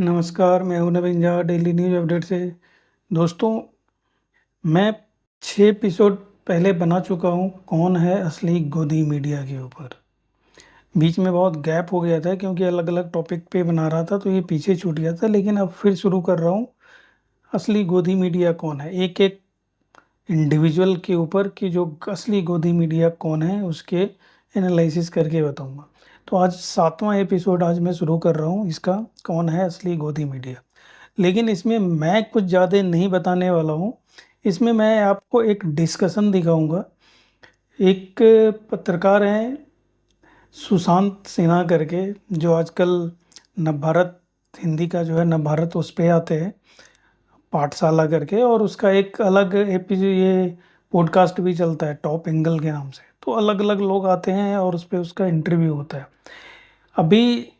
नमस्कार, मैं हूं नवीन झा डेली न्यूज़ अपडेट से। दोस्तों, मैं 6 एपिसोड पहले बना चुका हूं कौन है असली गोदी मीडिया के ऊपर। बीच में बहुत गैप हो गया था क्योंकि अलग-अलग टॉपिक पे बना रहा था तो ये पीछे छूट गया था, लेकिन अब फिर शुरू कर रहा हूं असली गोदी मीडिया कौन है। एक-एक इंडिविजुअल के ऊपर कि जो असली गोदी मीडिया कौन है उसके एनालिसिस करके बताऊंगा। तो आज 7वां एपिसोड आज मैं शुरू कर रहा हूं इसका, कौन है असली गोदी मीडिया। लेकिन इसमें मैं कुछ ज़्यादा नहीं बताने वाला हूँ। इसमें मैं आपको एक डिस्कशन दिखाऊंगा। एक पत्रकार हैं सुशांत सिन्हा करके, जो आजकल नवभारत हिंदी का जो है नवभारत उस पे आते हैं पाठशाला करके, और उसका एक अलग एपिसोड ये पॉडकास्ट भी चलता है टॉप एंगल के नाम से। तो अलग अलग लोग आते हैं और उस पे उसका इंटरव्यू होता है। अभी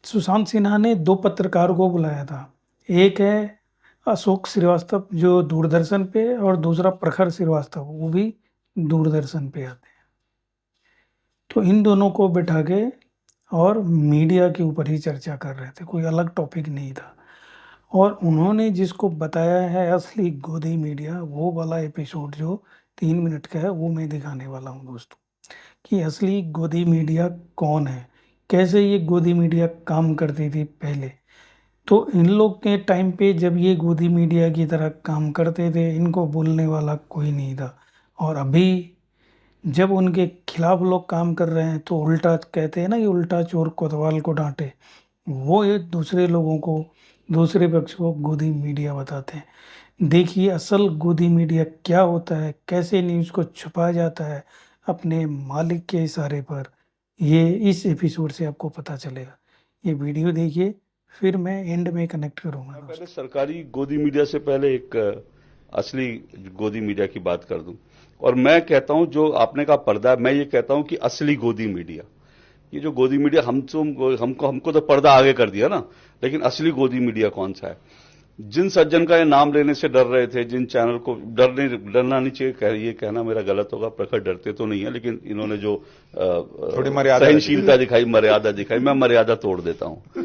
सुशांत सिन्हा ने 2 पत्रकारों को बुलाया था। एक है अशोक श्रीवास्तव जो दूरदर्शन पे, और दूसरा प्रखर श्रीवास्तव वो भी दूरदर्शन पे आते हैं। तो इन दोनों को बिठा के और मीडिया के ऊपर ही चर्चा कर रहे थे, कोई अलग टॉपिक नहीं था। और उन्होंने जिसको बताया है असली गोदी मीडिया, वो वाला एपिसोड जो 3 मिनट का है वो मैं दिखाने वाला हूँ दोस्तों, कि असली गोदी मीडिया कौन है, कैसे ये गोदी मीडिया काम करती थी पहले। तो इन लोग के टाइम पे जब ये गोदी मीडिया की तरह काम करते थे, इनको बोलने वाला कोई नहीं था। और अभी जब उनके खिलाफ लोग काम कर रहे हैं तो उल्टा कहते हैं ना कि उल्टा चोर कोतवाल को डांटे। वो ये दूसरे लोगों को, दूसरे पक्ष को गोदी मीडिया बताते हैं। देखिए असल गोदी मीडिया क्या होता है, कैसे न्यूज़ को छुपाया जाता है अपने मालिक के इशारे पर। ये इस एपिसोड से आपको पता चलेगा। ये वीडियो देखिए, फिर मैं एंड में कनेक्ट करूंगा मैं पहले दोस्तों। सरकारी गोदी मीडिया से पहले एक असली गोदी मीडिया की बात कर दूं। और मैं कहता हूं जो आपने कहा पर्दा है, मैं ये कहता हूं कि असली गोदी मीडिया, ये जो गोदी मीडिया हमको तो पर्दा आगे कर दिया ना, लेकिन असली गोदी मीडिया कौन सा है। जिन सज्जन का ये नाम लेने से डर रहे थे, जिन चैनल को डरना नहीं चाहिए, ये कहना मेरा गलत होगा, प्रखर डरते तो नहीं है, लेकिन इन्होंने जो थोड़ी मर्यादा सहनशीलता दिखाई, मर्यादा दिखाई, मैं मर्यादा तोड़ देता हूं।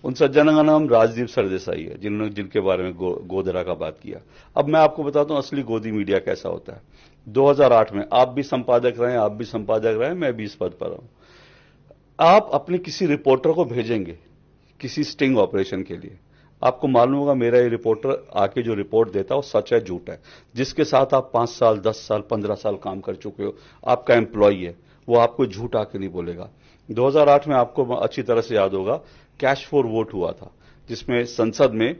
उन सज्जनों का नाम राजदीप सरदेसाई है, जिनके बारे में गोधरा का बात किया। अब मैं आपको बताता हूं असली गोदी मीडिया कैसा होता है। 2008 में आप भी संपादक रहे, मैं भी इस पद पर हूं। आप अपने किसी रिपोर्टर को भेजेंगे किसी स्टिंग ऑपरेशन के लिए, आपको मालूम होगा मेरा ये रिपोर्टर आके जो रिपोर्ट देता है वो सच है झूठ है। जिसके साथ आप 5 साल 10 साल 15 साल काम कर चुके हो, आपका एम्प्लॉई है, वो आपको झूठ आके नहीं बोलेगा। 2008 में आपको अच्छी तरह से याद होगा कैश फॉर वोट हुआ था, जिसमें संसद में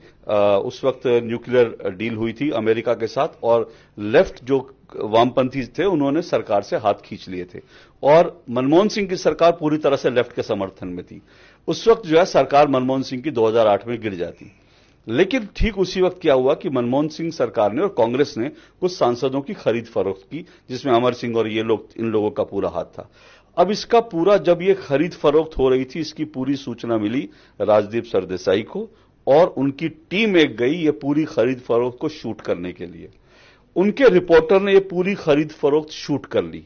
उस वक्त न्यूक्लियर डील हुई थी अमेरिका के साथ, और लेफ्ट जो वामपंथी थे उन्होंने सरकार से हाथ खींच लिए थे, और मनमोहन सिंह की सरकार पूरी तरह से लेफ्ट के समर्थन में थी। उस वक्त जो है सरकार मनमोहन सिंह की 2008 में गिर जाती। लेकिन ठीक उसी वक्त क्या हुआ कि मनमोहन सिंह सरकार ने और कांग्रेस ने कुछ सांसदों की खरीद फरोख्त की, जिसमें अमर सिंह और ये लोग, इन लोगों का पूरा हाथ था। अब इसका पूरा, जब ये खरीद फरोख्त हो रही थी, इसकी पूरी सूचना मिली राजदीप सरदेसाई को, और उनकी टीम एक गई ये पूरी खरीद फरोख्त को शूट करने के लिए। उनके रिपोर्टर ने ये पूरी खरीद फरोख्त शूट कर ली।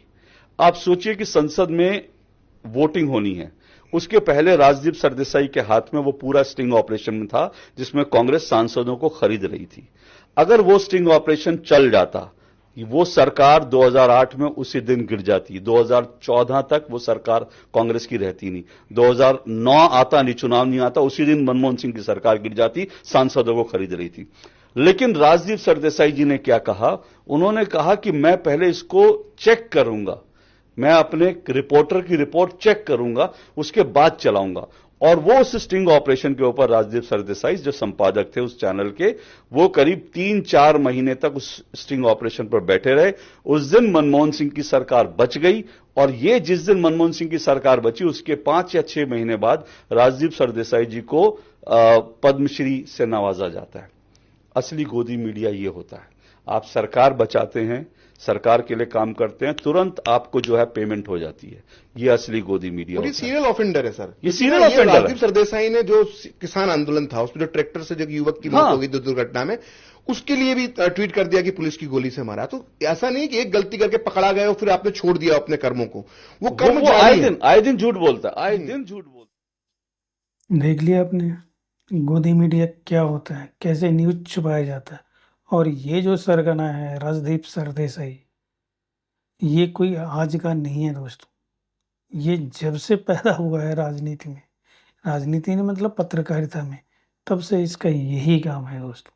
आप सोचिए कि संसद में वोटिंग होनी है, उसके पहले राजदीप सरदेसाई के हाथ में वो पूरा स्टिंग ऑपरेशन में था, जिसमें कांग्रेस सांसदों को खरीद रही थी। अगर वो स्टिंग ऑपरेशन चल जाता, वो सरकार 2008 में उसी दिन गिर जाती। 2014 तक वो सरकार कांग्रेस की रहती नहीं। 2009 आता नहीं, चुनाव नहीं आता, उसी दिन मनमोहन सिंह की सरकार गिर जाती, सांसदों को खरीद रही थी। लेकिन राजदीप सरदेसाई जी ने क्या कहा, उन्होंने कहा कि मैं पहले इसको चेक करूंगा, मैं अपने रिपोर्टर की रिपोर्ट चेक करूंगा, उसके बाद चलाऊंगा। और वो उस स्टिंग ऑपरेशन के ऊपर राजदीप सरदेसाई जो संपादक थे उस चैनल के, वो करीब 3-4 महीने तक उस स्टिंग ऑपरेशन पर बैठे रहे। उस दिन मनमोहन सिंह की सरकार बच गई, और ये जिस दिन मनमोहन सिंह की सरकार बची उसके 5 या 6 महीने बाद राजदीप सरदेसाई जी को पद्मश्री से नवाजा जाता है। असली गोदी मीडिया ये होता है, आप सरकार बचाते हैं, सरकार के लिए काम करते हैं, तुरंत आपको जो है पेमेंट हो जाती है। ये असली गोदी मीडिया और ये होता है। सीरियल ऑफेंडर है सर। ये सीरियल ऑफेंडर है। राजदीप सरदेसाई ने जो किसान आंदोलन था उसमें जो ट्रैक्टर से जो युवक की मौत हो गई दुर्घटना में, उसके लिए भी ट्वीट कर दिया कि पुलिस की गोली से मारा। तो ऐसा नहीं कि एक गलती करके पकड़ा गया और फिर आपने छोड़ दिया अपने कर्मों को, वो कर्म वो आए दिन झूठ बोलता है, आए दिन झूठ बोलता है। देख लिया आपने, गोदी मीडिया क्या होता है, कैसे न्यूज़ छुपाया जाता है। और ये जो सरगना है राजदीप सरदेसाई, ये कोई आज का नहीं है दोस्तों। ये जब से पैदा हुआ है राजनीति में मतलब पत्रकारिता में, तब से इसका यही काम है दोस्तों।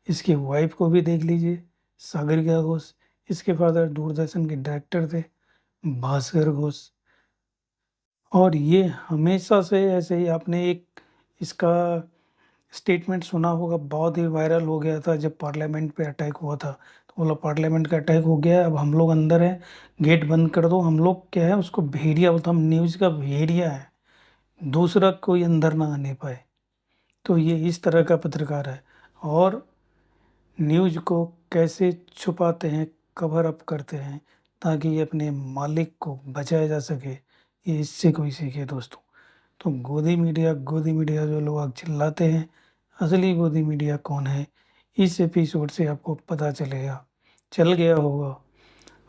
इसकी वाइफ को भी देख लीजिए, सागरिका घोष। इसके फादर दूरदर्शन के डायरेक्टर थे, भास्कर घोष। और ये हमेशा से ऐसे ही, आपने एक इसका स्टेटमेंट सुना होगा, बहुत ही वायरल हो गया था जब पार्लियामेंट पे अटैक हुआ था। तो बोला पार्लियामेंट का अटैक हो गया है, अब हम लोग अंदर हैं, गेट बंद कर दो। हम लोग क्या है, उसको भेड़िया बोलते, हम न्यूज़ का भेड़िया है, दूसरा कोई अंदर ना आने पाए। तो ये इस तरह का पत्रकार है। और न्यूज़ को कैसे छुपाते हैं, कवर अप करते हैं, ताकि अपने मालिक को बचाया जा सके, ये इससे कोई सीखे दोस्तों। तो गोदी मीडिया जो लोग चिल्लाते हैं, असली गोदी मीडिया कौन है, इस एपिसोड से आपको पता चल गया होगा।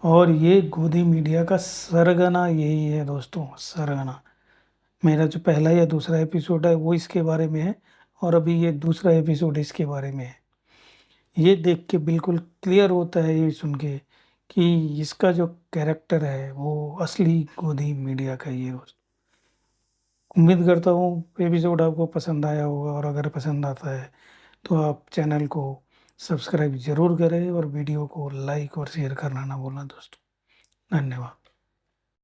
और ये गोदी मीडिया का सरगना यही है दोस्तों, सरगना। मेरा जो पहला या दूसरा एपिसोड है वो इसके बारे में है, और अभी ये दूसरा एपिसोड इसके बारे में है। ये देख के बिल्कुल क्लियर होता है, ये सुन के, कि इसका जो कैरेक्टर है वो असली गोदी मीडिया का ही है दोस्तों। उम्मीद करता हूँ एपिसोड आपको पसंद आया होगा, और अगर पसंद आता है तो आप चैनल को सब्सक्राइब ज़रूर करें, और वीडियो को लाइक और शेयर करना ना भूलना दोस्तों। धन्यवाद।